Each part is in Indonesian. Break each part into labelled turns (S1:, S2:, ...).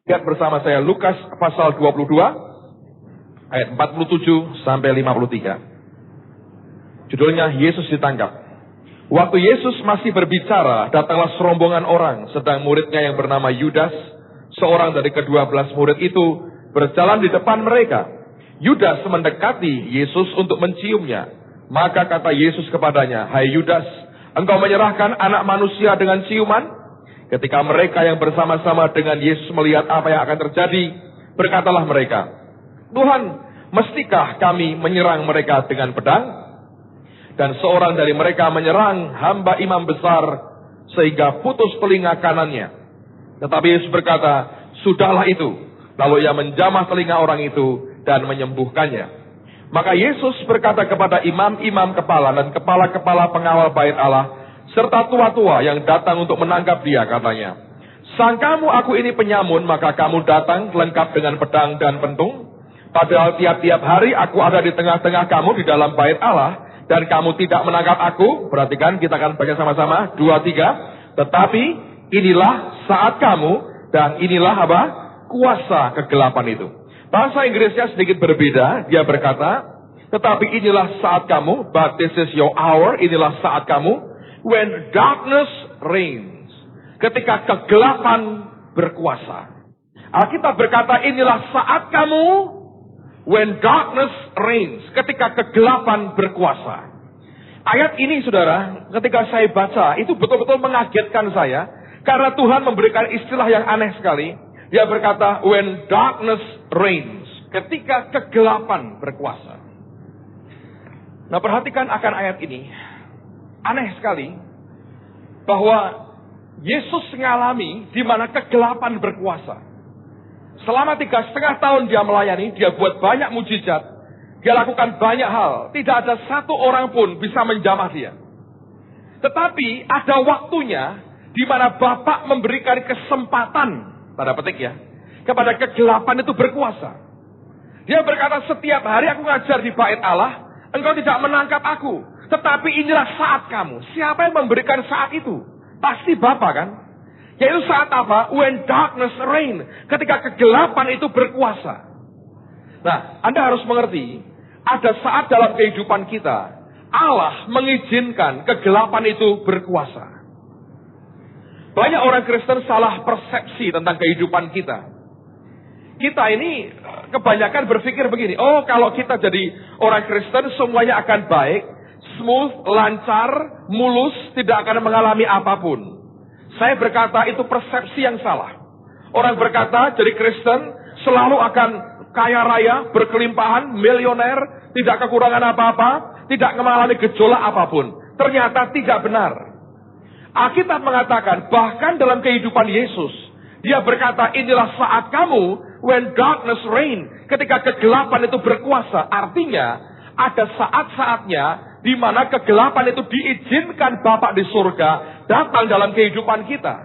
S1: Lihat bersama saya Lukas pasal 22 ayat 47 sampai 53. Judulnya Yesus ditangkap. Waktu Yesus masih berbicara, datanglah serombongan orang, sedang muridnya yang bernama Yudas, seorang dari ke-12 murid itu, berjalan di depan mereka. Yudas mendekati Yesus untuk menciumnya. Maka kata Yesus kepadanya, "Hai Yudas, engkau menyerahkan anak manusia dengan ciuman?" Ketika mereka yang bersama-sama dengan Yesus melihat apa yang akan terjadi, berkatalah mereka, "Tuhan, mestikah kami menyerang mereka dengan pedang?" Dan seorang dari mereka menyerang hamba imam besar sehingga putus telinga kanannya. Tetapi Yesus berkata, "Sudahlah itu." Lalu ia menjamah telinga orang itu dan menyembuhkannya. Maka Yesus berkata kepada imam-imam kepala dan kepala-kepala pengawal bait Allah, serta tua-tua yang datang untuk menangkap dia, katanya, "Sangkamu aku ini penyamun, maka kamu datang lengkap dengan pedang dan pentung? Padahal tiap-tiap hari aku ada di tengah-tengah kamu di dalam bait Allah, dan kamu tidak menangkap aku." Perhatikan, kita akan baca sama-sama, 2, 3. "Tetapi inilah saat kamu, dan inilah apa? Kuasa kegelapan itu." Bahasa Inggrisnya sedikit berbeda, dia berkata, "Tetapi inilah saat kamu, but this is your hour," inilah saat kamu, "when darkness reigns," ketika kegelapan berkuasa. Alkitab berkata, inilah saat kamu, when darkness reigns, ketika kegelapan berkuasa. Ayat ini, saudara, ketika saya baca, itu betul-betul mengagetkan saya, karena Tuhan memberikan istilah yang aneh sekali. Dia berkata, when darkness reigns, ketika kegelapan berkuasa. Nah, perhatikan akan ayat ini. Aneh sekali bahwa Yesus mengalami di mana kegelapan berkuasa. Selama 3,5 tahun dia melayani, dia buat banyak mujizat, dia lakukan banyak hal, tidak ada satu orang pun bisa menjamah dia. Tetapi ada waktunya di mana Bapa memberikan kesempatan, tanda petik ya, kepada kegelapan itu berkuasa. Dia berkata, "Setiap hari aku ngajar di bait Allah, engkau tidak menangkap aku. Tetapi inilah saat kamu." Siapa yang memberikan saat itu? Pasti Bapa, kan? Yaitu saat apa? When darkness reign. Ketika kegelapan itu berkuasa. Nah, Anda harus mengerti, ada saat dalam kehidupan kita, Allah mengizinkan kegelapan itu berkuasa. Banyak orang Kristen salah persepsi tentang kehidupan kita. Kita ini kebanyakan berpikir begini, oh kalau kita jadi orang Kristen semuanya akan baik, smooth, lancar, mulus, tidak akan mengalami apapun. Saya berkata itu persepsi yang salah. Orang berkata jadi Kristen selalu akan kaya raya, berkelimpahan, milioner, tidak kekurangan apa-apa, tidak mengalami gejolak apapun. Ternyata tidak benar. Alkitab mengatakan bahkan dalam kehidupan Yesus, dia berkata inilah saat kamu, when darkness reign, ketika kegelapan itu berkuasa. Artinya ada saat-saatnya di mana kegelapan itu diizinkan Bapa di surga datang dalam kehidupan kita.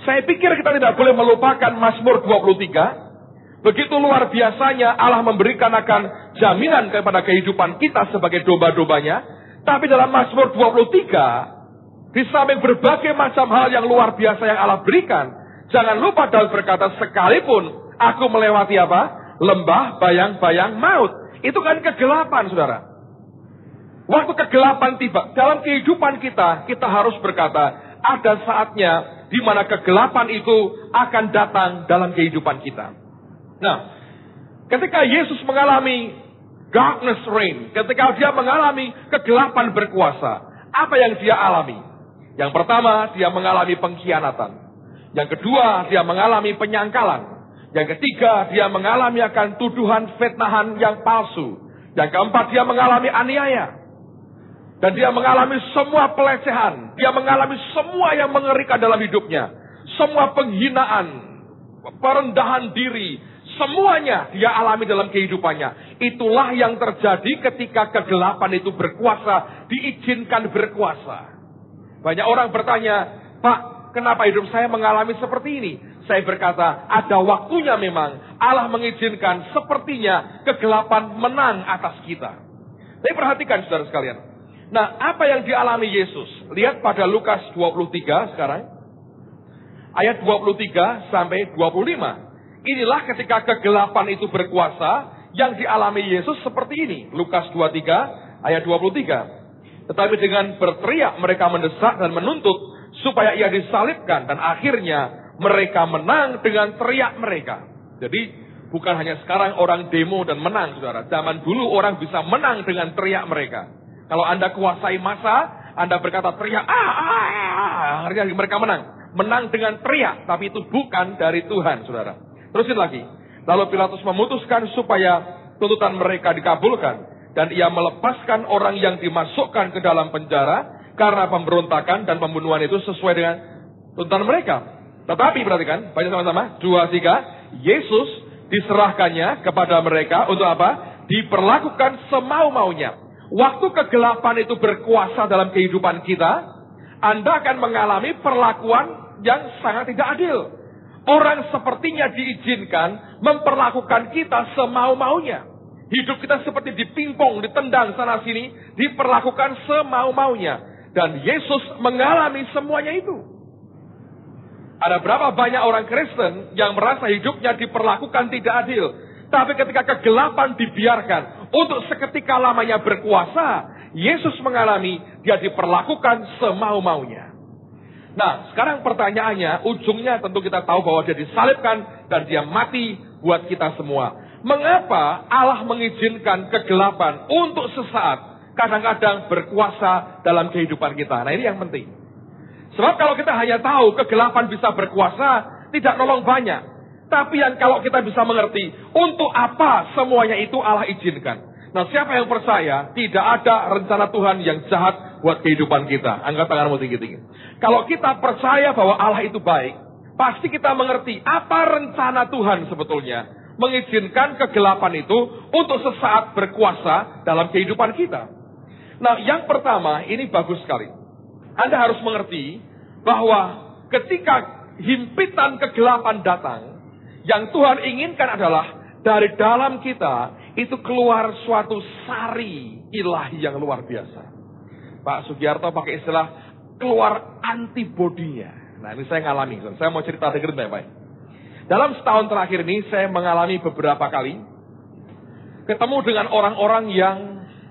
S1: Saya pikir kita tidak boleh melupakan Mazmur 23. Begitu luar biasanya Allah memberikan akan jaminan kepada kehidupan kita sebagai domba-dombanya. Tapi dalam Mazmur 23, di samping berbagai macam hal yang luar biasa yang Allah berikan, jangan lupa Daud berkata, sekalipun aku melewati apa? Lembah bayang-bayang maut. Itu kan kegelapan, saudara. Waktu kegelapan tiba dalam kehidupan kita, kita harus berkata, ada saatnya di mana kegelapan itu akan datang dalam kehidupan kita. Nah, ketika Yesus mengalami darkness reign, ketika dia mengalami kegelapan berkuasa, apa yang dia alami? Yang pertama, dia mengalami pengkhianatan. Yang kedua, dia mengalami penyangkalan. Yang ketiga, dia mengalami akan tuduhan fitnahan yang palsu. Yang keempat, dia mengalami aniaya. Dan dia mengalami semua pelecehan. Dia mengalami semua yang mengerikan dalam hidupnya. Semua penghinaan, perendahan diri, semuanya dia alami dalam kehidupannya. Itulah yang terjadi ketika kegelapan itu berkuasa, diizinkan berkuasa. Banyak orang bertanya, "Pak, kenapa hidup saya mengalami seperti ini?" Saya berkata, ada waktunya memang Allah mengizinkan, sepertinya kegelapan menang atas kita. Tapi perhatikan saudara sekalian. Nah, apa yang dialami Yesus? Lihat pada Lukas 23 sekarang. ayat 23 sampai 25. Inilah ketika kegelapan itu berkuasa, yang dialami Yesus seperti ini. Lukas 23 ayat 23. Tetapi dengan berteriak mereka mendesak dan menuntut supaya ia disalibkan, dan akhirnya mereka menang dengan teriak mereka. Jadi bukan hanya sekarang orang demo dan menang, saudara. Zaman dulu orang bisa menang dengan teriak mereka. Kalau Anda kuasai massa, Anda berkata teriak, akhirnya mereka menang. Menang dengan teriak, tapi itu bukan dari Tuhan, saudara. Terusin lagi. Lalu Pilatus memutuskan supaya tuntutan mereka dikabulkan. Dan ia melepaskan orang yang dimasukkan ke dalam penjara karena pemberontakan dan pembunuhan itu sesuai dengan tuntutan mereka. Tetapi perhatikan, baca sama-sama, 2-3, Yesus diserahkannya kepada mereka untuk apa? Diperlakukan semau-maunya. Waktu kegelapan itu berkuasa dalam kehidupan kita, Anda akan mengalami perlakuan yang sangat tidak adil. Orang sepertinya diizinkan memperlakukan kita semau-maunya. Hidup kita seperti dipingpong, ditendang sana-sini, diperlakukan semau-maunya. Dan Yesus mengalami semuanya itu. Ada berapa banyak orang Kristen yang merasa hidupnya diperlakukan tidak adil. Tapi ketika kegelapan dibiarkan untuk seketika lamanya berkuasa, Yesus mengalami dia diperlakukan semau-maunya. Nah, sekarang pertanyaannya, ujungnya tentu kita tahu bahwa dia disalibkan dan dia mati buat kita semua. Mengapa Allah mengizinkan kegelapan untuk sesaat kadang-kadang berkuasa dalam kehidupan kita? Nah, ini yang penting. Sebab kalau kita hanya tahu kegelapan bisa berkuasa, tidak nolong banyak. Tapi yang kalau kita bisa mengerti, untuk apa semuanya itu Allah izinkan. Nah, siapa yang percaya tidak ada rencana Tuhan yang jahat buat kehidupan kita? Angkat tanganmu tinggi-tinggi. Kalau kita percaya bahwa Allah itu baik, pasti kita mengerti apa rencana Tuhan sebetulnya. Mengizinkan kegelapan itu untuk sesaat berkuasa dalam kehidupan kita. Nah, yang pertama, ini bagus sekali. Anda harus mengerti bahwa ketika himpitan kegelapan datang, yang Tuhan inginkan adalah dari dalam kita itu keluar suatu sari ilahi yang luar biasa. Pak Sugiarto pakai istilah keluar antibodinya. Nah, ini saya ngalami. Saya mau cerita dengerin baik-baik. Dalam setahun terakhir ini saya mengalami beberapa kali ketemu dengan orang-orang yang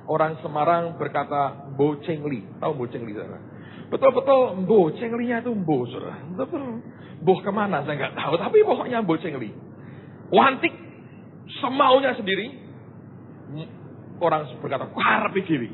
S1: orang Semarang berkata Mbo Cengli. Tahu Mbo Cengli, saudara? Betul-betul Mbo Cenglinya itu Mbo, saudara. Betul. Mbo kemana saya nggak tahu, tapi pokoknya Mbo Cengli. Wantik semaunya sendiri. Orang berkata karepe dhewe.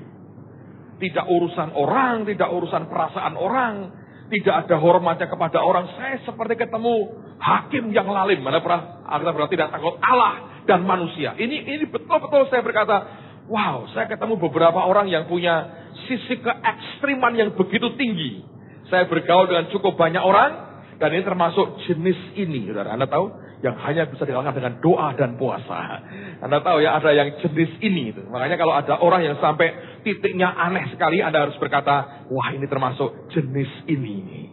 S1: Tidak urusan orang, tidak urusan perasaan orang. Tidak ada hormatnya kepada orang. Saya seperti ketemu hakim yang lalim. Mana berarti tidak takut Allah dan manusia. Ini betul-betul saya berkata, wow, saya ketemu beberapa orang yang punya sisi keekstriman yang begitu tinggi. Saya bergaul dengan cukup banyak orang. Dan ini termasuk jenis ini, saudara. Anda tahu? Yang hanya bisa dikalahkan dengan doa dan puasa. Anda tahu ya, ada yang jenis ini. Makanya kalau ada orang yang sampai titiknya aneh sekali, Anda harus berkata, wah ini termasuk jenis ini.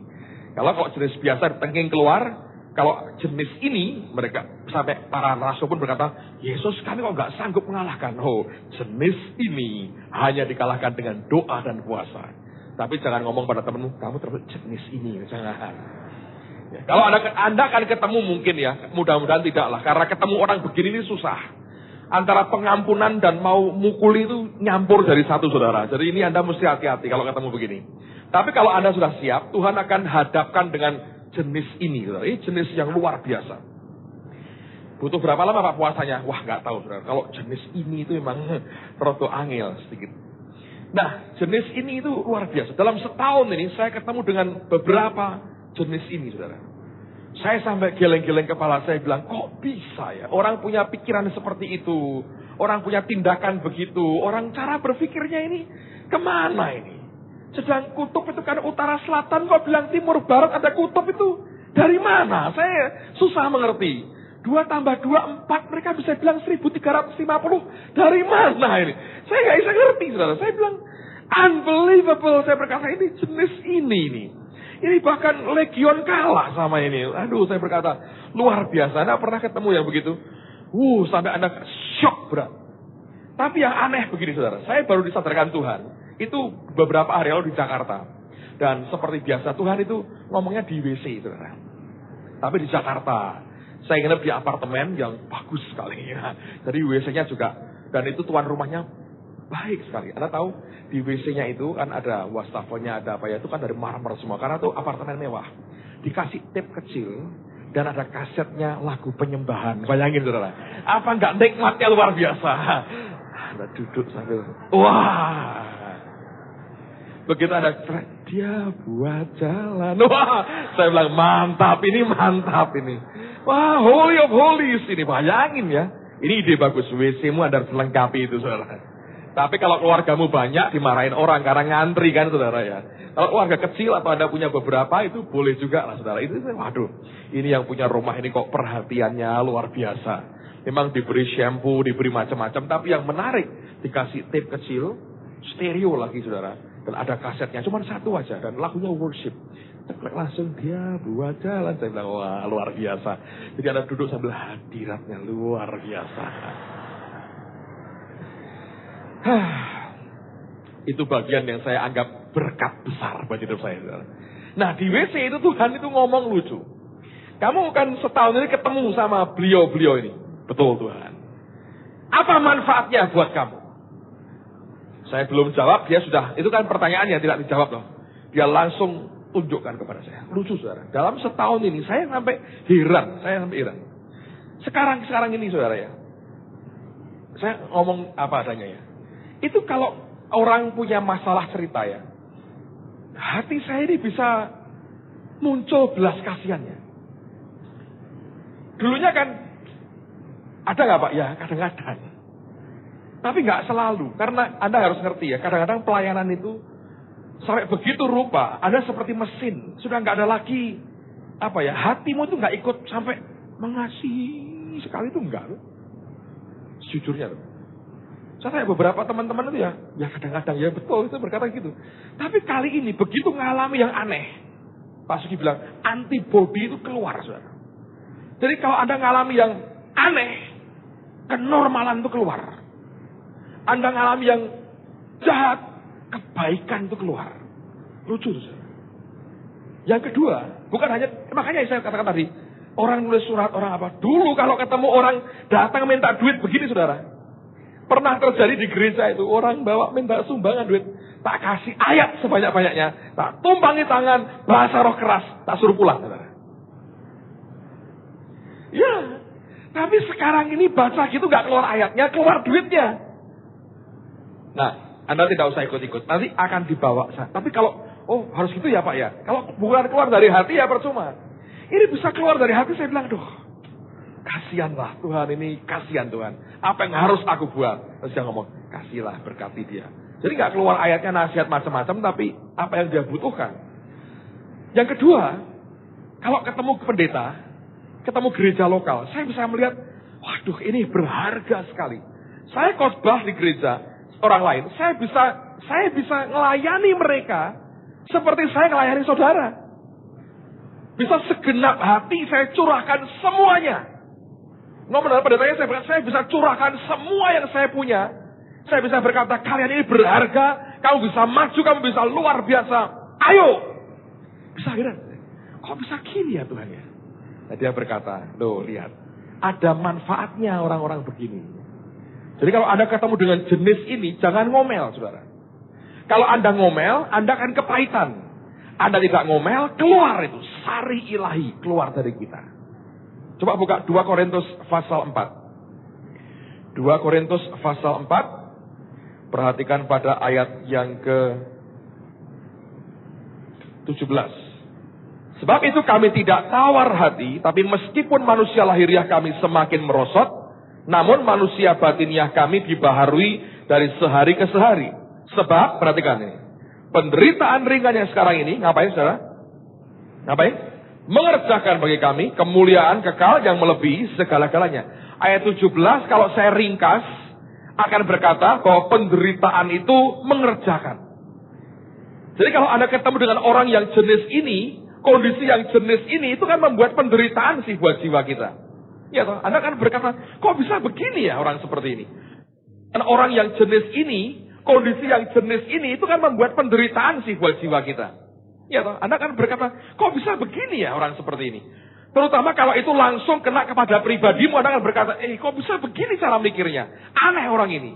S1: Kalau kok jenis biasa tengking keluar, kalau jenis ini, mereka sampai para rasul pun berkata, Yesus kami kok nggak sanggup mengalahkan. Oh, jenis ini hanya dikalahkan dengan doa dan puasa. Tapi jangan ngomong pada temanmu, kamu termasuk jenis ini. Jangan. Ya, kalau Anda akan ketemu mungkin ya, mudah-mudahan tidaklah. Karena ketemu orang begini ini susah. Antara pengampunan dan mau mukuli itu nyampur dari satu, saudara. Jadi ini Anda mesti hati-hati kalau ketemu begini. Tapi kalau Anda sudah siap, Tuhan akan hadapkan dengan jenis ini, saudara. Ini jenis yang luar biasa. Butuh berapa lama Pak puasanya? Wah, nggak tahu, saudara. Kalau jenis ini itu memang rada angel sedikit. Nah, jenis ini itu luar biasa. Dalam setahun ini saya ketemu dengan beberapa jenis ini, saudara. Saya sampai geleng-geleng kepala, saya bilang, kok bisa ya? Orang punya pikiran seperti itu. Orang punya tindakan begitu. Orang cara berpikirnya ini kemana ini? Sedang kutub itu kan utara selatan, kok bilang timur barat ada kutub itu. Dari mana? Saya susah mengerti. 2 tambah 2, 4, mereka bisa bilang 1350. Dari mana ini? Saya nggak bisa ngerti, saudara. Saya bilang, unbelievable. Saya berkata, ini jenis ini nih. Ini bahkan legion kalah sama ini. Aduh, saya berkata, luar biasa. Anda pernah ketemu yang begitu? Sampai Anda shock berat. Tapi yang aneh begini, saudara. Saya baru disadarkan Tuhan. Itu beberapa hari lalu di Jakarta. Dan seperti biasa, Tuhan itu ngomongnya di WC, saudara. Tapi di Jakarta, saya nginep di apartemen yang bagus sekali ya. Jadi WC-nya juga, dan itu tuan rumahnya baik sekali. Anda tahu di WC-nya itu kan ada wastafelnya, ada apa ya, itu kan dari marmer semua. Karena itu apartemen mewah. Dikasih tip kecil dan ada kasetnya lagu penyembahan. Bayangin saudara, apa nggak nikmatnya luar biasa. Anda duduk sambil, wah. Begitu ada dia buat jalan. Wah, saya bilang mantap ini. Wah, holy of holies ini. Bayangin ya. Ini ide bagus. WC-mu ada selengkapi itu saudara. Tapi kalau keluargamu banyak dimarahin orang karena ngantri kan saudara ya. Kalau keluarga kecil atau Anda punya beberapa itu boleh juga lah saudara. Itu waduh, ini yang punya rumah ini kok perhatiannya luar biasa. Memang diberi shampoo, diberi macam-macam. Tapi yang menarik dikasih tape kecil, stereo lagi saudara. Dan ada kasetnya, cuma satu aja. Dan lagunya worship. Ceklek langsung dia buat jalan. Saya bilang, wah luar biasa. Jadi Anda duduk sambil hadiratnya luar biasa. Itu bagian yang saya anggap berkat besar buat hidup saya. Nah di WC itu Tuhan itu ngomong lucu. Kamu kan setahun ini ketemu sama beliau-beliau ini. Betul Tuhan. Apa manfaatnya buat kamu? Saya belum jawab, dia sudah, itu kan pertanyaannya tidak dijawab loh. Dia langsung tunjukkan kepada saya. Lucu saudara, dalam setahun ini saya sampai heran. Sekarang ini saudara ya. Saya ngomong apa adanya ya. Itu kalau orang punya masalah cerita ya. Hati saya ini bisa muncul belas kasihannya. Dulunya kan, ada nggak Pak? Ya kadang-kadang. Tapi nggak selalu, karena Anda harus ngerti ya, kadang-kadang pelayanan itu sampai begitu rupa, Anda seperti mesin, sudah nggak ada lagi apa ya, hatimu itu nggak ikut sampai mengasihi sekali itu enggak loh. Sejujurnya loh. Saya tanya beberapa teman-teman itu ya kadang-kadang ya betul itu berkata gitu. Tapi kali ini begitu mengalami yang aneh, Pak Sugi bilang antibodi itu keluar saudara. Jadi kalau Anda ngalami yang aneh, kenormalan itu keluar. Anda ngalami yang jahat, kebaikan itu keluar. Lucu tuh. Yang kedua, bukan hanya, makanya saya katakan tadi, orang nulis surat, orang apa. Dulu kalau ketemu orang datang minta duit begini saudara. Pernah terjadi di gereja itu, orang bawa minta sumbangan duit. Tak kasih ayat sebanyak-banyaknya. Tak tumpangi tangan, bahasa roh keras, tak suruh pulang saudara. Ya, tapi sekarang ini baca gitu gak keluar ayatnya, keluar duitnya. Nah, Anda tidak usah ikut-ikut. Nanti akan dibawa. Tapi kalau, harus gitu ya Pak ya. Kalau bukan keluar dari hati ya percuma. Ini bisa keluar dari hati, saya bilang, kasihanlah Tuhan ini, kasihan Tuhan. Apa yang harus aku buat? Terus dia ngomong, kasihlah, berkati dia. Jadi gak keluar ayatnya nasihat macam-macam, tapi apa yang dia butuhkan. Yang kedua, kalau ketemu pendeta, ketemu gereja lokal, saya bisa melihat, waduh ini berharga sekali. Saya khotbah di gereja orang lain, saya bisa melayani mereka seperti saya melayani saudara. Bisa segenap hati saya curahkan semuanya. Ngomong pada pendetanya saya bisa curahkan semua yang saya punya. Saya bisa berkata kalian ini berharga, kamu bisa maju, kamu bisa luar biasa. Ayo. Bisa heran. Kok bisa gini ya Tuhan ya? Nah, dia berkata, loh lihat, ada manfaatnya orang-orang begini. Jadi kalau Anda ketemu dengan jenis ini, jangan ngomel, saudara. Kalau Anda ngomel, Anda akan kepahitan. Anda tidak ngomel, keluar itu. Sari ilahi, keluar dari kita. Coba buka 2 Korintus pasal 4. 2 Korintus pasal 4. Perhatikan pada ayat yang ke-17. Sebab itu kami tidak tawar hati, tapi meskipun manusia lahiriah kami semakin merosot, namun manusia batiniah kami dibaharui dari sehari ke sehari. Sebab, perhatikan ini. Penderitaan ringan yang sekarang ini, ngapain saudara? Ngapain? Mengerjakan bagi kami kemuliaan kekal yang melebihi segala-galanya. Ayat 17, kalau saya ringkas, akan berkata bahwa penderitaan itu mengerjakan. Jadi kalau Anda ketemu dengan orang yang jenis ini, kondisi yang jenis ini, itu kan membuat penderitaan sih buat jiwa kita. Ya toh, Anda kan berkata, kok bisa begini ya orang seperti ini? Dan orang yang jenis ini, kondisi yang jenis ini, itu kan membuat penderitaan sih buat jiwa kita. Ya toh, Anda kan berkata, kok bisa begini ya orang seperti ini? Terutama kalau itu langsung kena kepada pribadimu, Anda akan berkata, kok bisa begini cara mikirnya? Aneh orang ini.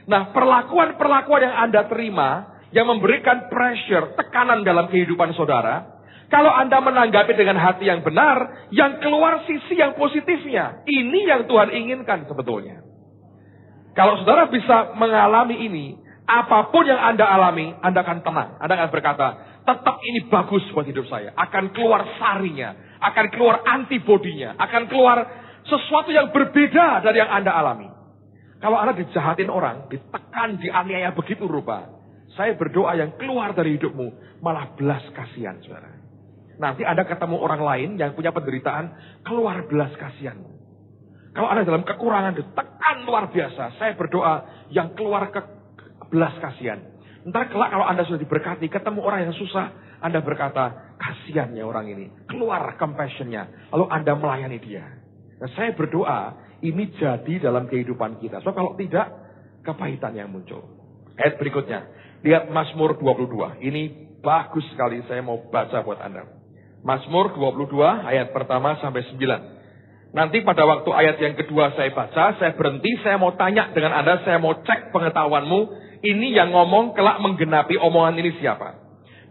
S1: Nah, perlakuan-perlakuan yang Anda terima, yang memberikan pressure, tekanan dalam kehidupan saudara, kalau Anda menanggapi dengan hati yang benar, yang keluar sisi yang positifnya. Ini yang Tuhan inginkan sebetulnya. Kalau saudara bisa mengalami ini, apapun yang Anda alami, Anda akan tenang. Anda akan berkata, tetap ini bagus buat hidup saya. Akan keluar sarinya, akan keluar antibodinya, akan keluar sesuatu yang berbeda dari yang Anda alami. Kalau Anda dijahatin orang, ditekan, dianiaya begitu rupa, saya berdoa yang keluar dari hidupmu malah belas kasihan, saudara. Nanti Anda ketemu orang lain yang punya penderitaan, keluar belas kasihanmu. Kalau Anda dalam kekurangan, ditekan luar biasa, saya berdoa yang keluar ke belas kasihan. Entar kelak kalau Anda sudah diberkati, ketemu orang yang susah, Anda berkata, kasihannya orang ini. Keluar compassion-nya, lalu Anda melayani dia. Nah, saya berdoa, ini jadi dalam kehidupan kita. So kalau tidak, kepahitan yang muncul. Ayat berikutnya, lihat Mazmur 22. Ini bagus sekali, saya mau baca buat Anda. Mazmur 22 ayat pertama sampai 9. Nanti pada waktu ayat yang kedua saya baca, saya berhenti, saya mau tanya dengan Anda, saya mau cek pengetahuanmu. Ini yang ngomong kelak menggenapi omongan ini siapa?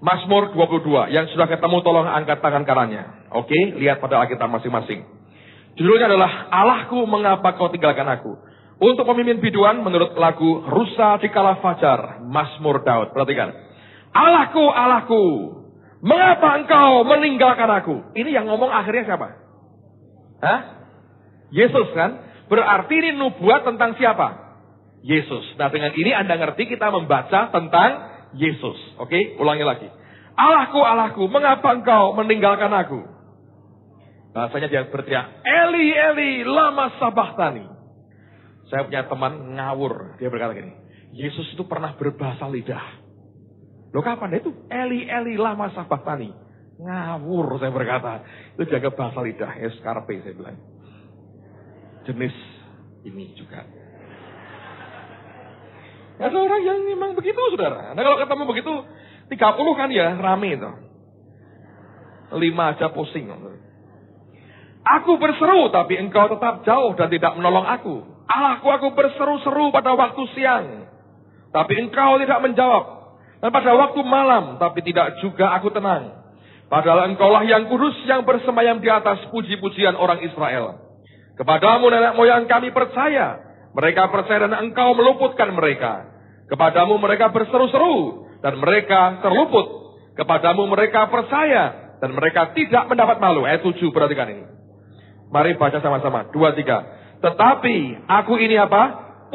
S1: Mazmur 22, yang sudah ketemu tolong angkat tangan kanannya. Oke, lihat pada Alkitab masing-masing. Judulnya adalah Allahku mengapa kau tinggalkan aku. Untuk pemimpin biduan menurut lagu Rusa di Kala Fajar, Mazmur Daud. Perhatikan. Allahku, Allahku, mengapa engkau meninggalkan aku? Ini yang ngomong akhirnya siapa? Hah? Yesus kan? Berarti ini nubuat tentang siapa? Yesus. Nah dengan ini Anda ngerti kita membaca tentang Yesus. Oke, ulangi lagi. Allahku, Allahku, mengapa engkau meninggalkan aku? Bahasanya dia berteriak, Eli, Eli, lama sabachthani. Saya punya teman ngawur. Dia berkata gini, Yesus itu pernah berbahasa lidah. Loh kapan itu? Eli, Eli, lama sabachthani. Ngawur saya berkata. Itu jaga bahasa lidah. Eskarpe saya bilang. Jenis ini juga. Ada orang yang memang begitu saudara. Nah kalau ketemu begitu 30 kan ya rame itu. 5 aja pusing. Aku berseru tapi engkau tetap jauh dan tidak menolong aku. Allahku, aku berseru-seru pada waktu siang. Tapi engkau tidak menjawab. Dan pada waktu malam, tapi tidak juga aku tenang. Padahal engkaulah yang kudus yang bersemayam di atas puji-pujian orang Israel. Kepadamu nenek moyang kami percaya. Mereka percaya dan engkau meluputkan mereka. Kepadamu mereka berseru-seru dan mereka terluput. Kepadamu mereka percaya dan mereka tidak mendapat malu. Ayat 7, perhatikan ini. Mari baca sama-sama. 2, 3. Tetapi aku ini apa?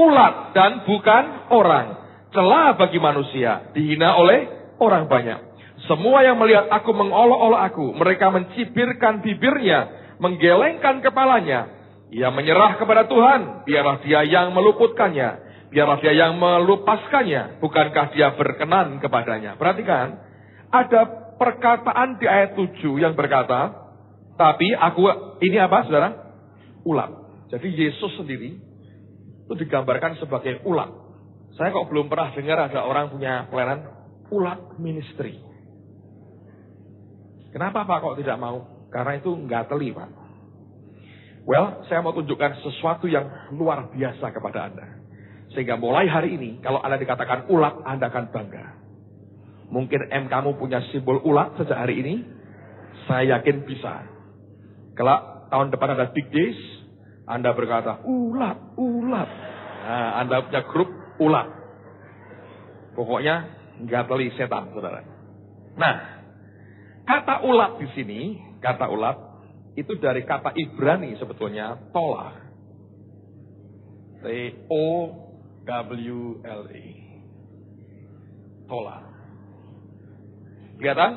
S1: Ulat dan bukan orang. Celah bagi manusia, dihina oleh orang banyak. Semua yang melihat aku mengolok-olok aku, mereka mencibirkan bibirnya, menggelengkan kepalanya. Ia menyerah kepada Tuhan, biarlah dia yang meluputkannya, biarlah dia yang melupaskannya, bukankah dia berkenan kepadanya. Perhatikan, ada perkataan di ayat 7 yang berkata, tapi aku ini apa saudara? Ulat. Jadi Yesus sendiri itu digambarkan sebagai ulat. Saya kok belum pernah dengar ada orang punya pelayanan ulat ministry. Kenapa Pak kok tidak mau? Karena itu nggak teli Pak. Well, saya mau tunjukkan sesuatu yang luar biasa kepada Anda. Sehingga mulai hari ini, kalau Anda dikatakan ulat, Anda akan bangga. Mungkin kamu punya simbol ulat sejak hari ini. Saya yakin bisa. Kelak tahun depan ada big days, Anda berkata, ulat, ulat. Nah, Anda punya grup ulat. Pokoknya nggak teli setan, saudara. Nah, kata ulat di sini, kata ulat itu dari kata Ibrani sebetulnya tola. T-O-W-L-E. Tola. Kelihatan?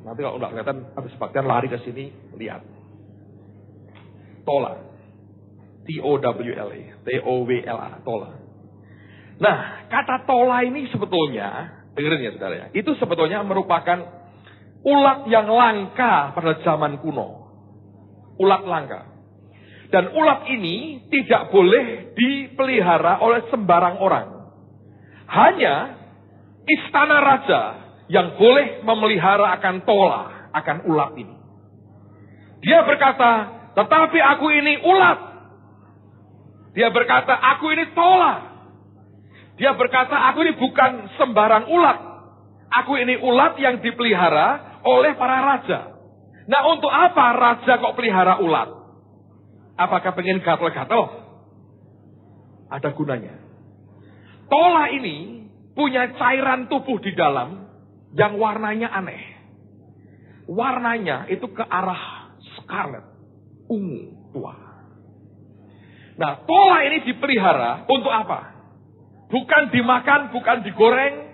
S1: Nanti kalau nggak kelihatan, habis bagian lari ke sini, lihat. Tola. T-O-W-L-E. T-O-W-L-A. Tola. Nah, kata tola ini sebetulnya, dengerin ya saudara ya, itu sebetulnya merupakan ulat yang langka pada zaman kuno. Ulat langka. Dan ulat ini tidak boleh dipelihara oleh sembarang orang. Hanya istana raja yang boleh memelihara akan tola. akan ulat ini. Dia berkata, tetapi aku ini ulat. Dia berkata, aku ini tola. Dia berkata, aku ini bukan sembarang ulat. Aku ini ulat yang dipelihara oleh para raja. Nah, untuk apa raja kok pelihara ulat? Apakah pengen gatel-gatel? Ada gunanya. Tola ini punya cairan tubuh di dalam yang warnanya aneh. Warnanya itu ke arah scarlet, ungu tua. Nah, tola ini dipelihara untuk apa? Bukan dimakan, bukan digoreng,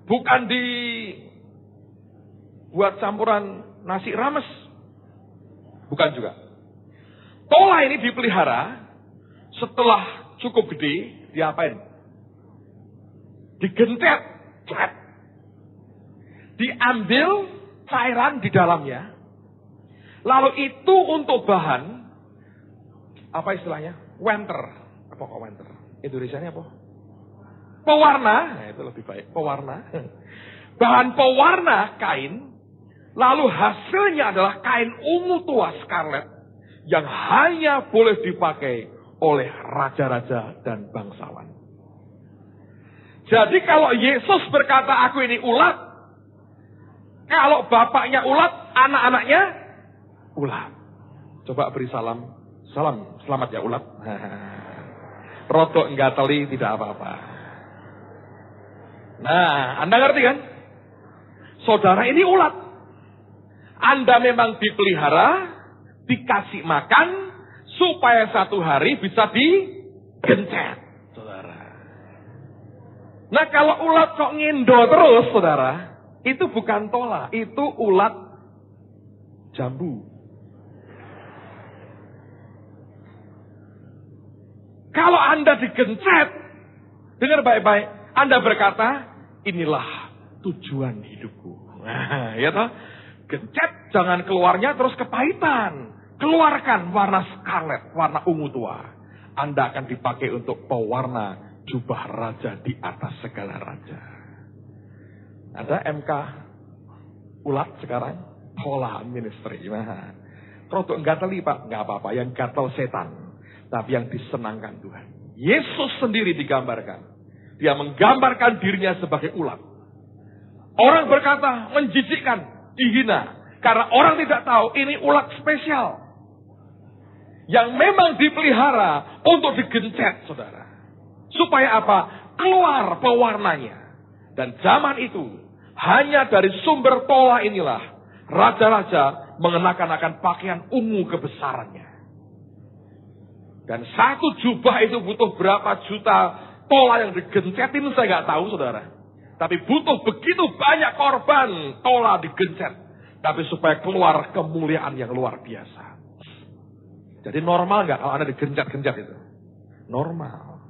S1: bukan dibuat campuran nasi rames. Bukan juga. Tola ini dipelihara, setelah cukup gede, diapain? Digentet, diambil cairan di dalamnya, lalu itu untuk bahan, apa istilahnya? Wenter. Apa kok wenter? Indonesianya apa? Pewarna. Nah, itu lebih baik. Pewarna. Bahan pewarna kain. Lalu hasilnya adalah kain ungu tua scarlet. Yang hanya boleh dipakai oleh raja-raja dan bangsawan. Jadi kalau Yesus berkata aku ini ulat. Kalau bapaknya ulat, anak-anaknya ulat. Coba beri salam. Salam, selamat ya ulat. Rodok enggak teli, tidak apa-apa. Nah, Anda ngerti kan? Saudara ini ulat. Anda memang dipelihara, dikasih makan, supaya satu hari bisa digencet, saudara. Nah, kalau ulat kok ngindo terus, saudara, itu bukan tola, itu ulat jambu. Kalau Anda digencet, dengar baik-baik, Anda berkata, inilah tujuan hidupku. Nah, ya toh? Gencet, jangan keluarnya terus kepahitan. Keluarkan warna scarlet, warna ungu tua. Anda akan dipakai untuk pewarna jubah raja di atas segala raja. Ada MK ulat sekarang, Tola Ministry. Nah, kalau enggak teli Pak, enggak apa-apa. Yang gatel setan. Tapi yang disenangkan Tuhan. Yesus sendiri digambarkan. Dia menggambarkan dirinya sebagai ulat. Orang berkata menjijikkan, dihina. Karena orang tidak tahu ini ulat spesial. Yang memang dipelihara untuk digencet, saudara. Supaya apa? Keluar pewarnanya. Dan zaman itu, hanya dari sumber tola inilah, raja-raja mengenakan akan pakaian ungu kebesarannya. Dan satu jubah itu butuh berapa juta tola yang digencetin, saya nggak tahu, saudara. Tapi butuh begitu banyak korban tola digencet. Tapi supaya keluar kemuliaan yang luar biasa. Jadi normal nggak kalau Anda digencet-gencet itu? Normal.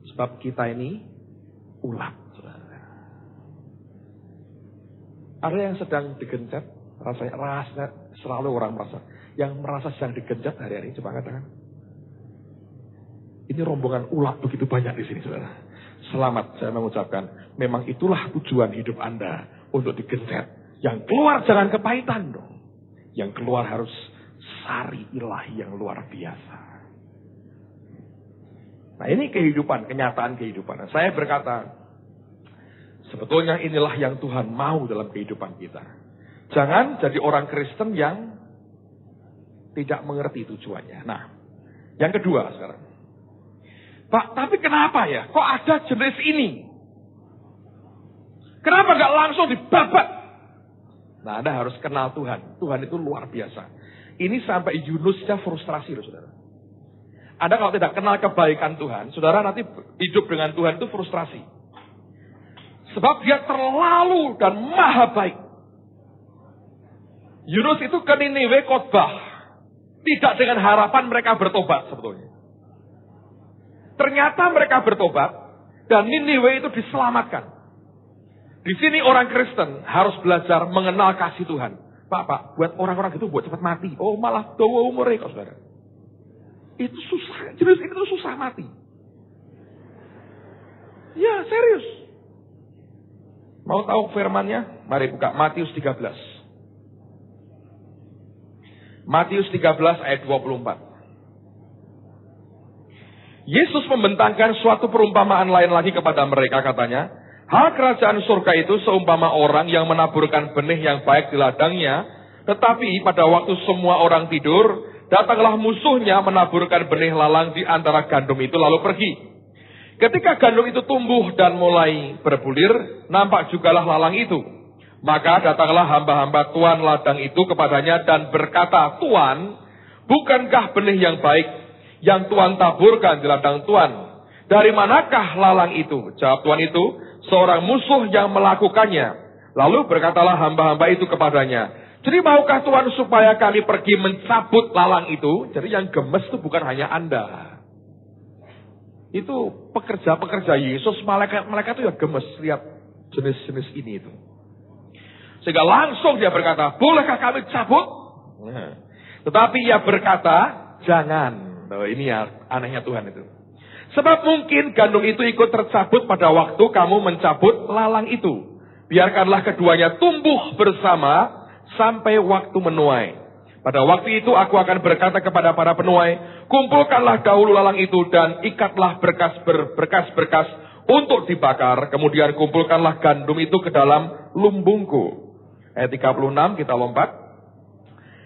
S1: Sebab kita ini ulat, saudara. Ada yang sedang digencet, rasanya selalu orang merasa. Yang merasa sedang digencet hari-hari, coba katakan. Ini rombongan ulat begitu banyak di sini, saudara. Selamat saya mengucapkan, memang itulah tujuan hidup Anda untuk digencet. Yang keluar jangan kepahitan dong. Yang keluar harus sari ilahi yang luar biasa. Nah, ini kehidupan, kenyataan kehidupan. Saya berkata, sebetulnya inilah yang Tuhan mau dalam kehidupan kita. Jangan jadi orang Kristen yang tidak mengerti tujuannya. Nah, yang kedua sekarang. Pak, tapi kenapa ya? Kok ada jenis ini? Kenapa gak langsung dibabat? Nah, Anda harus kenal Tuhan. Tuhan itu luar biasa. Ini sampai Yunusnya frustrasi loh, saudara. Anda kalau tidak kenal kebaikan Tuhan, saudara nanti hidup dengan Tuhan itu frustrasi. Sebab dia terlalu dan maha baik. Yunus itu ke Niniwe khotbah. Tidak dengan harapan mereka bertobat sebetulnya. Ternyata mereka bertobat dan Niniwe itu diselamatkan. Di sini orang Kristen harus belajar mengenal kasih Tuhan. Pak, buat orang-orang itu buat cepat mati. Oh, malah dawa umurnya kok, saudara. Itu susah, jenis itu susah mati. Ya, serius. Mau tahu firmannya? Mari buka Matius 13. Matius 13 ayat 24. Yesus membentangkan suatu perumpamaan lain lagi kepada mereka, katanya, hal kerajaan surga itu seumpama orang yang menaburkan benih yang baik di ladangnya, tetapi pada waktu semua orang tidur, datanglah musuhnya menaburkan benih lalang di antara gandum itu lalu pergi. Ketika gandum itu tumbuh dan mulai berbulir, nampak jugalah lalang itu. Maka datanglah hamba-hamba tuan ladang itu kepadanya dan berkata, Tuan, bukankah benih yang baik yang Tuan taburkan di ladang Tuan? Dari manakah lalang itu? Jawab tuan itu, seorang musuh yang melakukannya. Lalu berkatalah hamba-hamba itu kepadanya, jadi maukah Tuan supaya kami pergi mencabut lalang itu? Jadi yang gemes itu bukan hanya Anda. Itu pekerja-pekerja Yesus, malaikat itu ya gemes lihat jenis-jenis ini itu. Sehingga langsung dia berkata, bolehkah kami cabut? Nah, tetapi ia berkata, jangan. Oh, ini ya anehnya Tuhan itu. Sebab mungkin gandum itu ikut tercabut pada waktu kamu mencabut lalang itu. Biarkanlah keduanya tumbuh bersama sampai waktu menuai. Pada waktu itu aku akan berkata kepada para penuai, kumpulkanlah dahulu lalang itu dan ikatlah berkas-berkas untuk dibakar. Kemudian kumpulkanlah gandum itu ke dalam lumbungku. Ayat 36 kita lompat.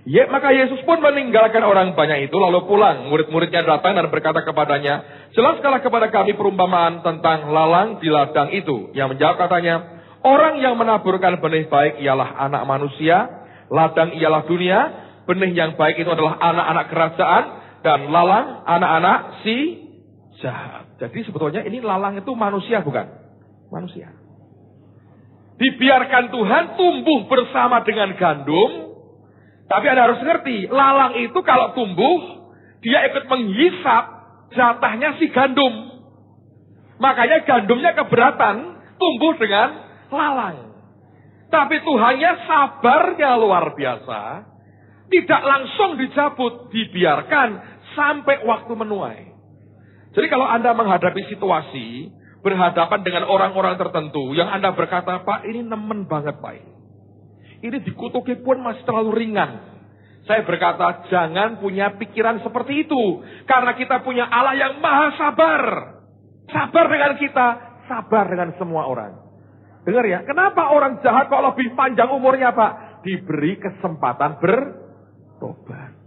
S1: Maka Yesus pun meninggalkan orang banyak itu lalu pulang. Murid-muridnya datang dan berkata kepadanya, jelaskanlah kepada kami perumpamaan tentang lalang di ladang itu. Yang menjawab katanya, orang yang menaburkan benih baik ialah anak manusia, ladang ialah dunia, benih yang baik itu adalah anak-anak kerajaan, dan lalang anak-anak si jahat. Jadi sebetulnya ini lalang itu manusia bukan? Manusia. Dibiarkan Tuhan tumbuh bersama dengan gandum. Tapi Anda harus ngerti, lalang itu kalau tumbuh, dia ikut menghisap jatahnya si gandum. Makanya gandumnya keberatan, tumbuh dengan lalang. Tapi Tuhannya sabarnya luar biasa, tidak langsung dicabut, dibiarkan sampai waktu menuai. Jadi kalau Anda menghadapi situasi, berhadapan dengan orang-orang tertentu, yang Anda berkata, Pak ini nemen banget Pak. Ini dikutuki pun masih terlalu ringan. Saya berkata, jangan punya pikiran seperti itu. Karena kita punya Allah yang maha sabar. Sabar dengan kita, sabar dengan semua orang. Dengar ya, kenapa orang jahat kok lebih panjang umurnya Pak? Diberi kesempatan bertobat.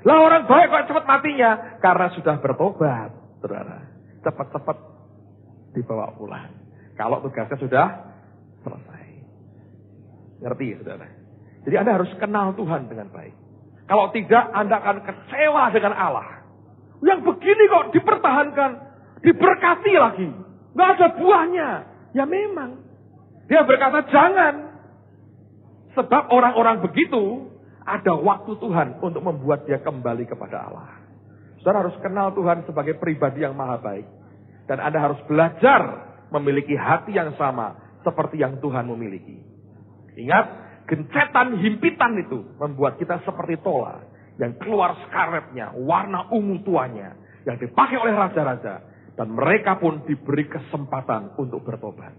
S1: Lah orang baik kok cepat matinya? Karena sudah bertobat, saudara. Cepat-cepat dibawa pulang. Kalau tugasnya sudah selesai. Ngerti ya saudara? Jadi Anda harus kenal Tuhan dengan baik. Kalau tidak, Anda akan kecewa dengan Allah. Yang begini kok dipertahankan, diberkati lagi. Nggak ada buahnya. Ya memang. Dia berkata jangan. Sebab orang-orang begitu, ada waktu Tuhan untuk membuat dia kembali kepada Allah. Saudara harus kenal Tuhan sebagai pribadi yang maha baik. Dan Anda harus belajar memiliki hati yang sama seperti yang Tuhan memiliki. Ingat, gencetan himpitan itu membuat kita seperti tola yang keluar skarletnya, warna ungu tuanya, yang dipakai oleh raja-raja. Dan mereka pun diberi kesempatan untuk bertobat.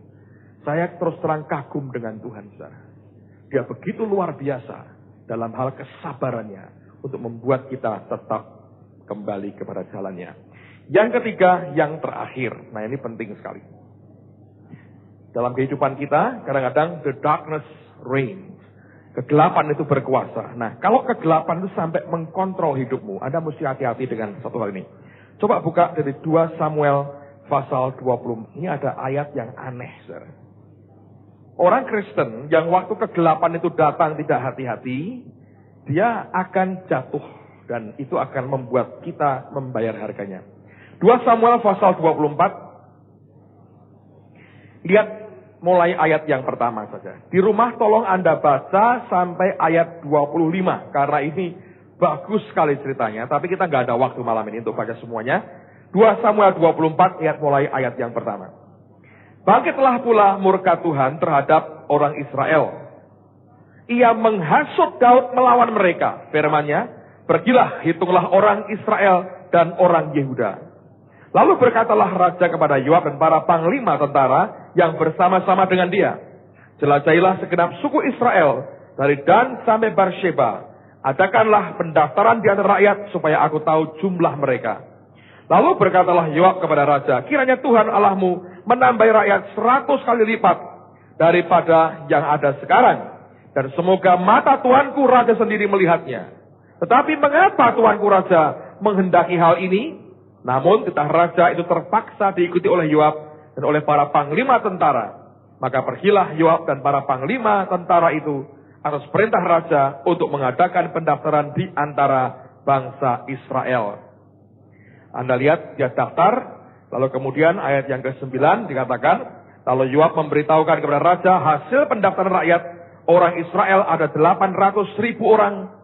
S1: Saya terus terang kagum dengan Tuhan, saudara. Dia begitu luar biasa dalam hal kesabarannya untuk membuat kita tetap kembali kepada jalannya. Yang ketiga, yang terakhir. Nah ini penting sekali. Dalam kehidupan kita, kadang-kadang the darkness reigns. Kegelapan itu berkuasa. Nah, kalau kegelapan itu sampai mengkontrol hidupmu, Anda mesti hati-hati dengan satu hal ini. Coba buka dari 2 Samuel pasal 20. Ini ada ayat yang aneh, saudara. Orang Kristen yang waktu kegelapan itu datang tidak hati-hati, dia akan jatuh. Dan itu akan membuat kita membayar harganya. 2 Samuel pasal 24. Lihat mulai ayat yang pertama saja. Di rumah tolong Anda baca sampai ayat 25. Karena ini bagus sekali ceritanya. Tapi kita nggak ada waktu malam ini untuk baca semuanya. 2 Samuel 24 mulai ayat yang pertama. Bangkitlah pula murka Tuhan terhadap orang Israel. Ia menghasut Daud melawan mereka. Firman-Nya, pergilah, hitunglah orang Israel dan orang Yehuda. Lalu berkatalah raja kepada Yoab dan para panglima tentara yang bersama-sama dengan dia. Jelajahilah segenap suku Israel dari Dan sampai Beersheba. adakanlah pendaftaran di antara rakyat supaya aku tahu jumlah mereka. Lalu berkatalah Yoab kepada raja, kiranya Tuhan Allahmu menambahi rakyat 100 kali lipat daripada yang ada sekarang. Dan semoga mata Tuanku raja sendiri melihatnya. Tetapi mengapa Tuanku raja menghendaki hal ini? Namun titah raja itu terpaksa diikuti oleh Yoab dan oleh para panglima tentara. Maka pergilah Yoab dan para panglima tentara itu atas perintah raja untuk mengadakan pendaftaran di antara bangsa Israel. Anda lihat dia daftar, lalu kemudian ayat yang ke-9 dikatakan, lalu Yoab memberitahukan kepada raja hasil pendaftaran rakyat, orang Israel ada 800.000 orang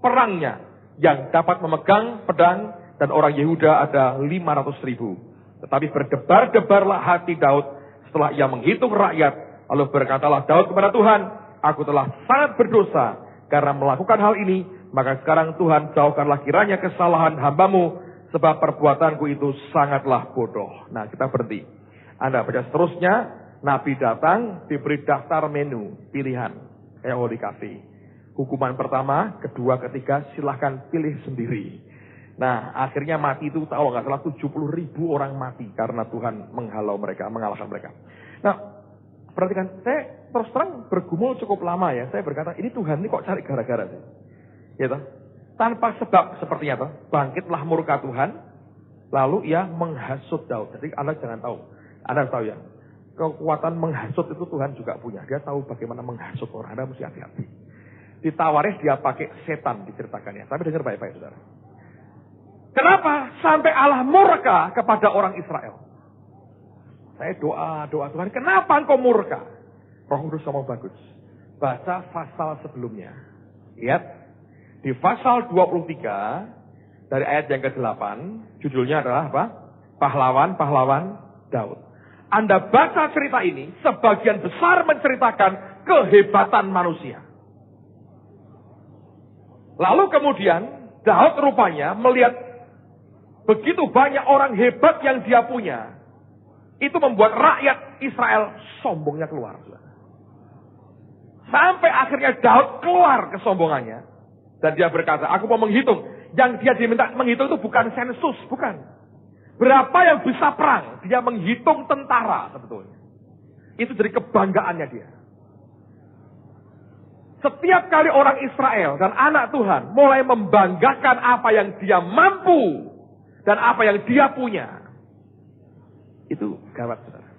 S1: perangnya yang dapat memegang pedang, dan orang Yehuda ada 500.000. Tetapi berdebar-debarlah hati Daud setelah ia menghitung rakyat. Lalu berkatalah Daud kepada Tuhan, aku telah sangat berdosa karena melakukan hal ini. Maka sekarang Tuhan jauhkanlah kiranya kesalahan hambamu, sebab perbuatanku itu sangatlah bodoh. Nah, kita berhenti. Anda baca seterusnya, Nabi datang, diberi daftar menu, pilihan. Kayak mau dikasih. Hukuman pertama, kedua, ketiga, silahkan pilih sendiri. Nah, akhirnya mati itu, kalau nggak salah 70.000 orang mati karena Tuhan menghalau mereka, mengalahkan mereka. Nah, perhatikan, saya terus terang bergumul cukup lama ya. Saya berkata, ini Tuhan ini kok cari gara-gara sih? Ya toh? Tanpa sebab sepertinya toh, bangkitlah murka Tuhan, lalu ia menghasut Daud. Jadi Anda jangan tahu, Anda tahu ya, kekuatan menghasut itu Tuhan juga punya. Dia tahu bagaimana menghasut orang. Anda mesti hati-hati. Ditawaris dia pakai setan diceritakannya. Tapi dengar baik-baik saudara. Kenapa sampai Allah murka kepada orang Israel? Saya doa Tuhan, kenapa engkau murka? Roh Kudus ngomong bagus. Baca pasal sebelumnya. Lihat, di pasal 23, dari ayat yang ke-8, judulnya adalah apa? Pahlawan-pahlawan Daud. Anda baca cerita ini, sebagian besar menceritakan kehebatan manusia. Lalu kemudian, Daud rupanya melihat begitu banyak orang hebat yang dia punya. Itu membuat rakyat Israel sombongnya keluar. Sampai akhirnya Daud keluar kesombongannya. Dan dia berkata, aku mau menghitung. Yang dia diminta menghitung itu bukan sensus, bukan. Berapa yang bisa perang. Dia menghitung tentara sebetulnya. Itu jadi kebanggaannya dia. Setiap kali orang Israel dan anak Tuhan mulai membanggakan apa yang dia mampu dan apa yang dia punya, itu gawat saudara.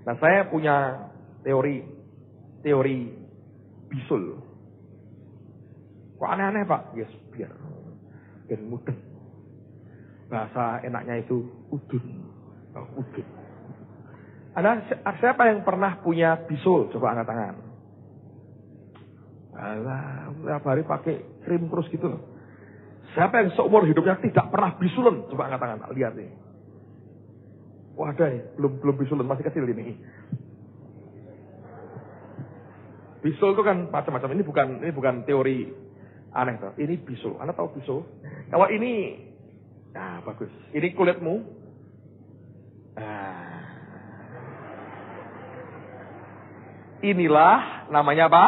S1: Nah, saya punya teori bisul. Kok aneh-aneh Pak? Yes, biar mudeng. Bahasa enaknya itu udun. Udun. Siapa yang pernah punya bisul? Coba angkat tangan. Alah, tiap hari pakai krim terus gitu loh. Siapa yang seumur hidupnya tidak pernah bisulen? Coba angkat tangan, lihat nih. Wah, ada nih, belum bisulen, masih kecil ini. Bisul itu kan macam-macam. Ini bukan teori aneh toh. Ini bisul. Anda tahu bisul? Kalau ini, nah bagus. Ini kulitmu. Nah. Inilah namanya apa?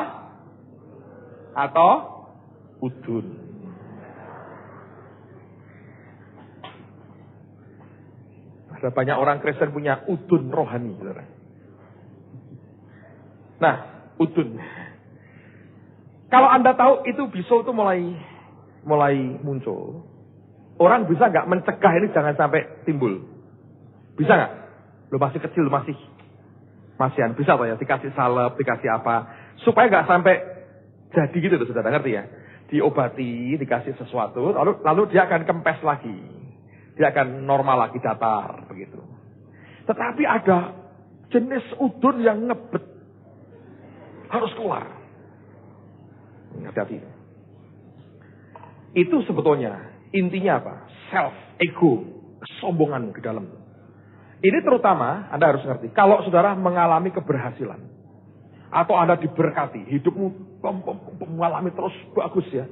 S1: Atau udun. Ada banyak orang Kristen punya udun rohani. Saudara. Nah, udun. Kalau Anda tahu itu bisul itu mulai muncul. Orang bisa nggak mencegah ini jangan sampai timbul? Bisa nggak? Lu masih kecil, lu masihan. Bisa Pak ya? Dikasih salep, dikasih apa. Supaya nggak sampai jadi gitu tuh, saudara. Ngerti ya? Diobati, dikasih sesuatu, lalu dia akan kempes lagi. Dia akan normal lagi, datar, begitu. Tetapi ada jenis udun yang ngebet. Harus keluar. Hati-hati. Itu sebetulnya, intinya apa? Self, ego, kesombongan ke dalam. Ini terutama, Anda harus ngerti. Kalau saudara mengalami keberhasilan. Atau Anda diberkati, hidupmu mengalami terus bagus ya.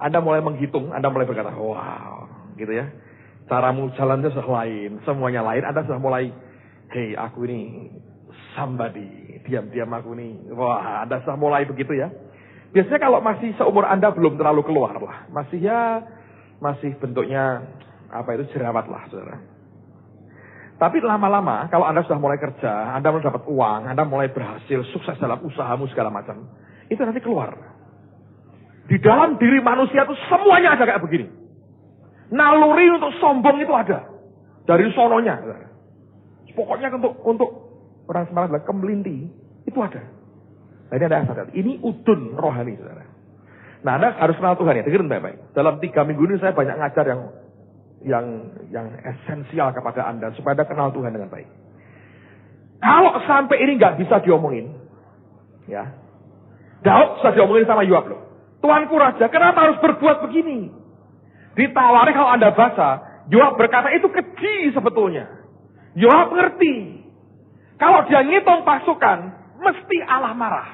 S1: Anda mulai menghitung, Anda mulai berkata, wow, gitu ya. Caramu jalannya sudah lain, semuanya lain. Anda sudah mulai, hey aku ini somebody, diam-diam aku ini. Wah, Anda sudah mulai begitu ya. Biasanya kalau masih seumur Anda belum terlalu keluar lah. Masih bentuknya jerawat lah, saudara. Tapi lama-lama kalau Anda sudah mulai kerja, Anda mulai dapat uang, Anda mulai berhasil, sukses dalam usahamu segala macam, itu nanti keluar. Di dalam diri manusia itu semuanya ada kayak begini. Naluri untuk sombong itu ada. Dari sononya. Pokoknya untuk orang Semarang bilang kemelinti, itu ada. Nah ini ada asal. Ini udun rohani, saudara. Nah Anda harus kenal Tuhan ya, dengerin baik-baik. Dalam 3 minggu ini saya banyak ngajar yang esensial kepada Anda supaya Anda kenal Tuhan dengan baik. Kalau sampai ini nggak bisa diomongin, ya, Daud sudah diomongin sama Yoab loh. Tuanku Raja, kenapa harus berbuat begini? Ditawari kalau Anda baca, Yoab berkata itu keji sebetulnya. Yoab ngerti, kalau dia ngitung pasukan, mesti Allah marah.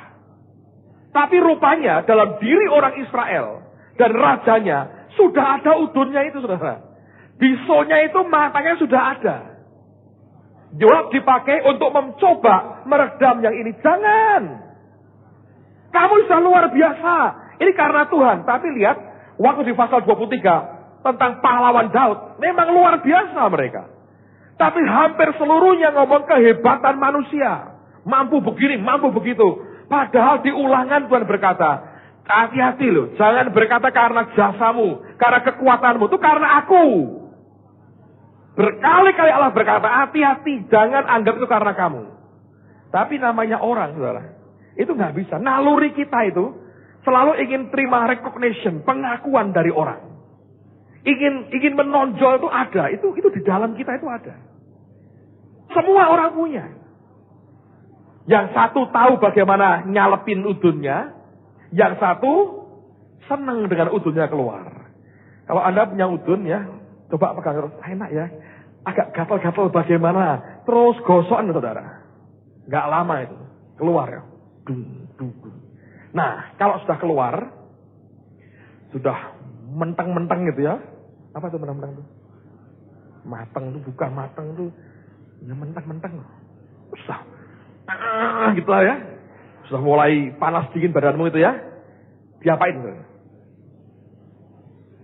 S1: Tapi rupanya dalam diri orang Israel dan rajanya sudah ada udunnya itu, saudara. Bisonya itu matanya sudah ada. Yoab dipakai untuk mencoba meredam yang ini. Jangan. Kamu sudah luar biasa. Ini karena Tuhan. Tapi lihat, waktu di pasal 23 tentang pahlawan Daud, memang luar biasa mereka. Tapi hampir seluruhnya ngomong kehebatan manusia. Mampu begini, mampu begitu. Padahal di Ulangan Tuhan berkata, hati-hati loh, jangan berkata karena jasamu, karena kekuatanmu, itu karena aku. Berkali-kali Allah berkata, hati-hati, jangan anggap itu karena kamu. Tapi namanya orang, saudara, itu nggak bisa. Naluri kita itu selalu ingin terima recognition, pengakuan dari orang. Ingin menonjol itu ada, itu di dalam kita itu ada. Semua orang punya. Yang satu tahu bagaimana nyalepin udunnya, yang satu senang dengan udunnya keluar. Kalau Anda punya udun ya, coba pegang terus, enak ya. Agak gatal-gatal bagaimana, terus gosokan saudara. Nggak lama itu, keluar ya. Nah, kalau sudah keluar, sudah menteng-menteng gitu ya. Apa tuh menteng-menteng tuh? Mateng tuh, bukan mateng tuh. Ya menteng-menteng. Susah. Gitu lah ya. Sudah mulai panas dingin badanmu itu ya. Diapain?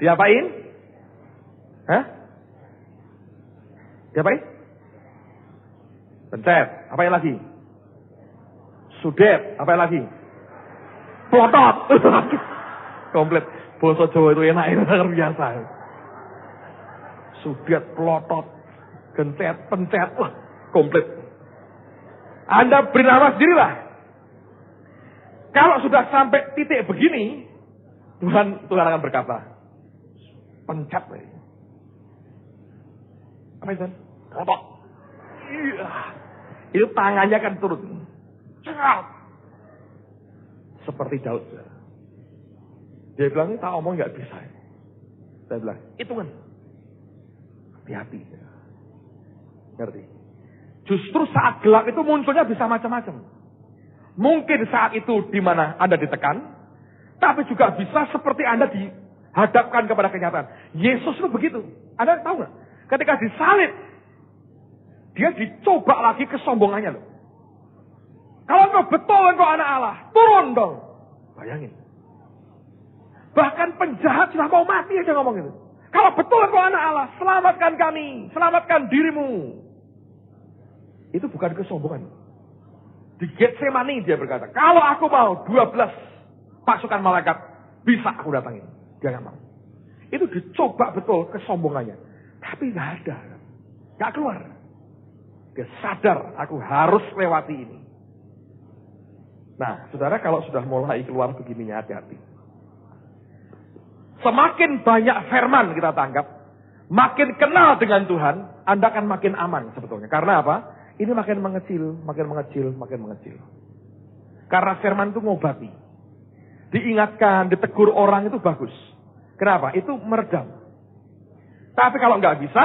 S1: Diapain? Hah? Diapain? Pencet. Apa yang lagi? Sudet. Apa yang lagi? Plotot. Komplit. Bahasa Jawa itu enak, itu luar biasa. Sudet, plotot, gencet, pencet. Wah, komplit. Anda beri nama sendirilah. Kalau sudah sampai titik begini, Tuhan akan berkata, pencet. Apa itu? Plotot. Iya. Itu tangannya kan turun. Seperti Daud. Dia bilang, tak omong nggak bisa. Saya bilang, hitungan. Hati-hati. Ngerti? Justru saat gelap itu munculnya bisa macam-macam. Mungkin saat itu di mana Anda ditekan, tapi juga bisa seperti Anda dihadapkan kepada kenyataan. Yesus itu begitu. Anda tahu nggak? Ketika disalib, dia dicoba lagi kesombongannya loh. Kalau engkau betul engkau anak Allah, turun dong. Bayangin. Bahkan penjahat sudah mau mati aja ngomong itu. Kalau betul engkau anak Allah, selamatkan kami, selamatkan dirimu. Itu bukan kesombongan. Di Getsemani dia berkata, kalau aku mau 12 pasukan malaikat, bisa aku datangin. Dia nggak mau. Itu dicoba betul kesombongannya. Tapi nggak ada. Nggak keluar. Dia sadar, aku harus lewati ini. Nah, saudara kalau sudah mulai keluar begininya, hati-hati. Semakin banyak firman kita tangkap, makin kenal dengan Tuhan, Anda akan makin aman sebetulnya. Karena apa? Ini makin mengecil, makin mengecil, makin mengecil. Karena firman itu ngobati. Diingatkan, ditegur orang itu bagus. Kenapa? Itu meredam. Tapi kalau nggak bisa,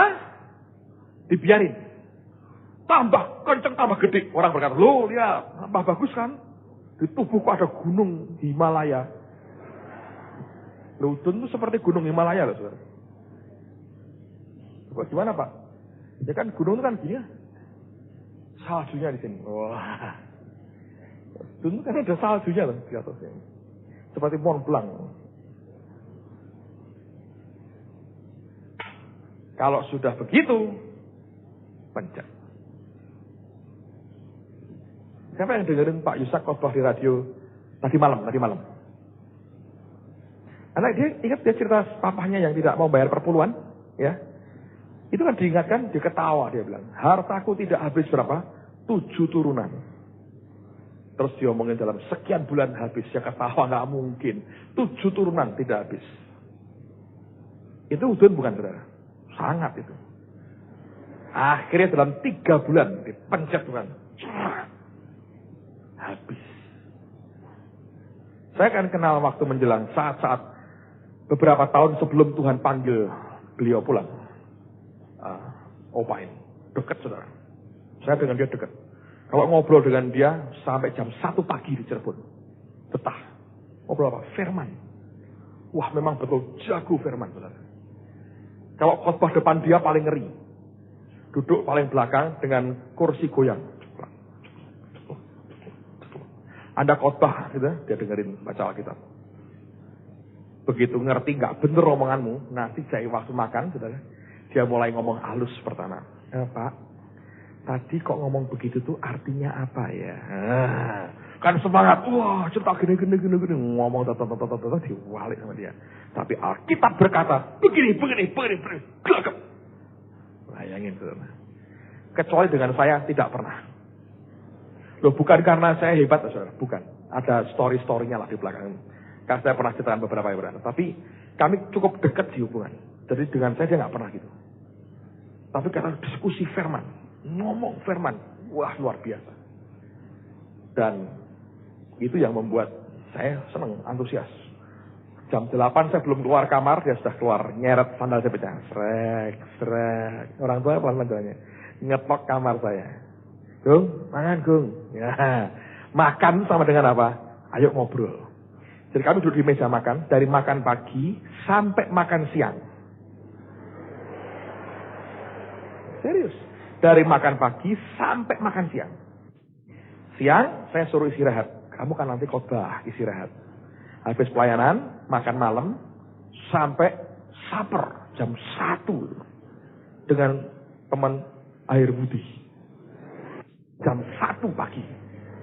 S1: dibiarin. Tambah kenceng, tambah gede. Orang berkata, loh lihat, tambah bagus kan? Di tubuhku ada gunung Himalaya. Udun itu seperti gunung Himalaya loh, saudara. Gimana Pak? Ya kan gunung itu kan gini ya. Saljunya di sini. Wah. Udun kan ada saljunya loh di atasnya. Seperti Mont Blanc. Kalau sudah begitu, pencet. Siapa yang dengerin Pak Yusak khotbah di radio tadi malam? Anak dia ingat dia cerita papahnya yang tidak mau bayar perpuluhan, ya. Itu kan diingatkan, dia ketawa, dia bilang, hartaku tidak habis berapa? 7 turunan. Terus diomongin dalam sekian bulan habis, dia ketawa, nggak mungkin. 7 turunan tidak habis. Itu udun bukan, saudara? Sangat itu. Akhirnya dalam 3 bulan dipencet bukan? Habis. Saya kan kenal waktu menjelang saat-saat beberapa tahun sebelum Tuhan panggil beliau pulang. Opa ini. Dekat, saudara. Saya dengan dia dekat. Kalau ngobrol dengan dia sampai jam 1 pagi di Cirebon. Betah. Ngobrol apa? Firman. Wah, memang betul jago firman, saudara. Kalau khotbah depan dia paling ngeri. Duduk paling belakang dengan kursi goyang. Anda khotbah, gitu, dia dengerin baca Alkitab. Begitu ngerti nggak bener omonganmu, nanti saya waktu makan, saudara, dia mulai ngomong halus pertama. Pak, tadi kok ngomong begitu tuh artinya apa ya? Kan semangat, wah cerita gini, ngomong diwalik sama dia. Tapi Alkitab berkata, begini, gelagap. Bayangin, saudara. Kecuali dengan saya tidak pernah. Loh, bukan karena saya hebat, saudara, bukan. Ada story-storynya lah di belakang. Karena saya pernah ceritakan beberapa yang benar. Tapi kami cukup dekat di hubungan. Jadi dengan saya dia nggak pernah gitu. Tapi karena diskusi firman, ngomong firman, wah luar biasa. Dan itu yang membuat saya senang, antusias. Jam 8 saya belum keluar kamar, dia sudah keluar, nyeret sandal saya pecah. Srek. Orang tua pelan-pelan doanya. Ngetok kamar saya. Gung, makan Gung. Ya. Makan sama dengan apa? Ayo ngobrol. Jadi kami duduk di meja makan, dari makan pagi sampai makan siang. Serius. Dari makan pagi sampai makan siang. Siang saya suruh istirahat. Kamu kan nanti khotbah, istirahat. Habis pelayanan, makan malam, sampai supper jam 1. Dengan teman air putih. Jam 1 pagi.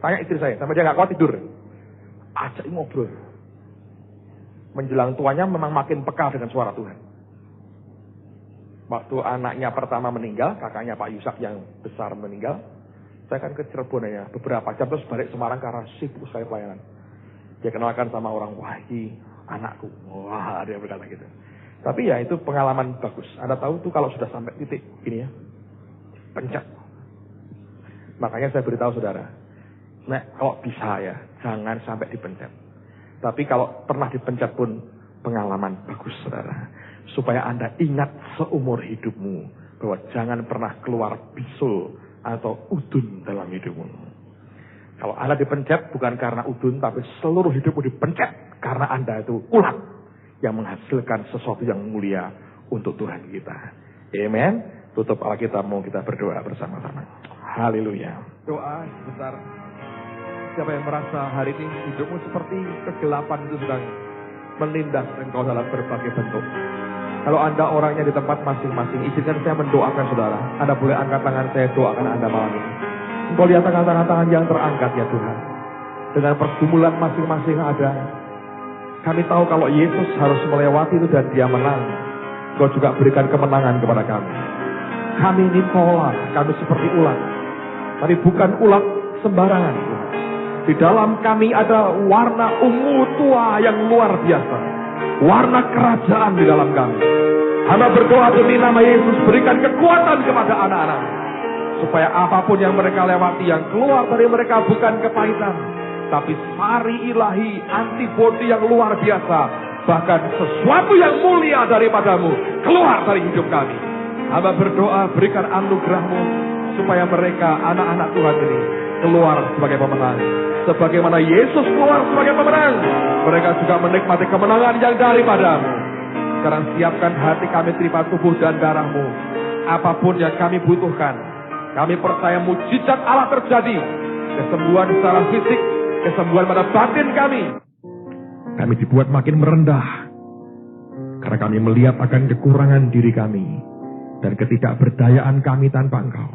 S1: Tanya istri saya, sampai dia gak kuat tidur. Ajak ngobrol. Menjelang tuanya memang makin peka dengan suara Tuhan. Waktu anaknya pertama meninggal, kakaknya Pak Yusak yang besar meninggal, saya kan ke Cirebon ya, beberapa jam terus balik Semarang karena sibuk sekali pelayanan. Dia kenalkan sama orang, wah ini anakku. Wah, dia berkata gitu. Tapi ya itu pengalaman bagus. Anda tahu tuh kalau sudah sampai titik gini ya, pencet. Makanya saya beritahu saudara, nah kalau bisa ya, jangan sampai dipencet. Tapi kalau pernah dipencet pun pengalaman bagus saudara. Supaya Anda ingat seumur hidupmu bahwa jangan pernah keluar bisul atau udun dalam hidupmu. Kalau Anda dipencet bukan karena udun, tapi seluruh hidupmu dipencet karena Anda itu ulat yang menghasilkan sesuatu yang mulia untuk Tuhan kita. Amen. Tutup Alkitab, mau kita berdoa bersama-sama. Haleluya. Doa besar. Siapa yang merasa hari ini hidupmu seperti kegelapan itu sedang menindas engkau dalam berbagai bentuk. Kalau Anda orangnya di tempat masing-masing, izinkan saya mendoakan saudara. Anda boleh angkat tangan, saya doakan Anda malam ini. Engkau lihat tangan-tangan yang terangkat ya Tuhan. Dengan pergumulan masing-masing ada. Kami tahu kalau Yesus harus melewati itu dan dia menang. Engkau juga berikan kemenangan kepada kami. Kami ini pola, kami seperti ulat. Tapi bukan ulat sembarangan. Di dalam kami ada warna ungu tua yang luar biasa. Warna kerajaan di dalam kami. Hamba berdoa demi nama Yesus, berikan kekuatan kepada anak-anak. Supaya apapun yang mereka lewati, yang keluar dari mereka bukan kepahitan. Tapi sari ilahi, antibodi yang luar biasa. Bahkan sesuatu yang mulia daripadamu keluar dari hidup kami. Hamba berdoa berikan anugerah-Mu supaya mereka, anak-anak Tuhan ini, keluar sebagai pemenang. Sebagaimana Yesus keluar sebagai pemenang, mereka juga menikmati kemenangan yang daripadamu. Sekarang siapkan hati kami terima tubuh dan darah-Mu. Apapun yang kami butuhkan, kami percaya mujizat Allah terjadi. Kesembuhan secara fisik, kesembuhan pada batin kami.
S2: Kami dibuat makin merendah, karena kami melihat akan kekurangan diri kami dan ketidakberdayaan kami tanpa Engkau.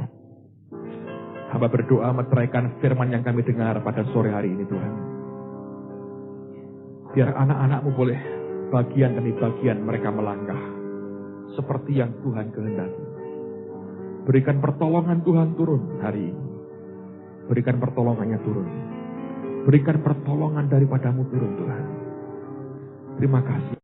S2: Hamba berdoa meteraikan firman yang kami dengar pada sore hari ini, Tuhan. Biar anak-anak-Mu boleh bagian demi bagian mereka melangkah seperti yang Tuhan kehendaki. Berikan pertolongan Tuhan turun hari ini. Berikan pertolongannya turun. Berikan pertolongan daripada-Mu turun, Tuhan. Terima kasih.